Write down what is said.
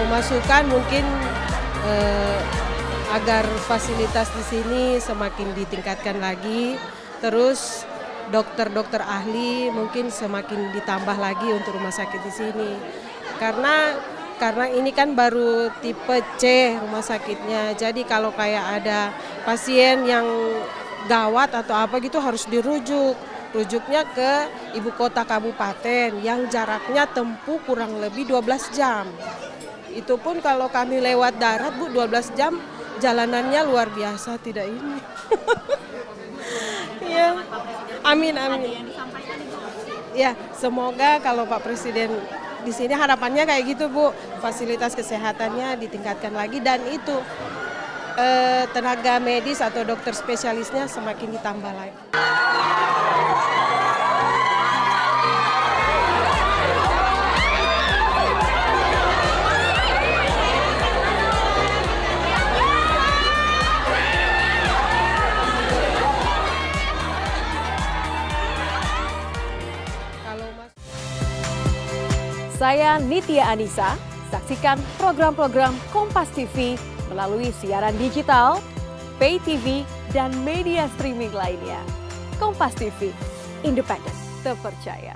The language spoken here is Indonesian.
masukan mungkin agar fasilitas di sini semakin ditingkatkan lagi, terus dokter-dokter ahli mungkin semakin ditambah lagi untuk rumah sakit di sini. Karena ini kan baru tipe C rumah sakitnya, jadi kalau kayak ada pasien yang gawat atau apa gitu harus rujuknya ke ibu kota kabupaten yang jaraknya tempuh kurang lebih 12 jam. Itu pun kalau kami lewat darat, Bu, 12 jam jalanannya luar biasa, tidak ini. Ya, amin. Ya, semoga kalau Pak Presiden di sini harapannya kayak gitu, Bu. Fasilitas kesehatannya ditingkatkan lagi dan itu tenaga medis atau dokter spesialisnya semakin ditambah lagi. Saya Nitya Anissa, saksikan program-program Kompas TV melalui siaran digital, pay TV, dan media streaming lainnya. Kompas TV, independen, terpercaya.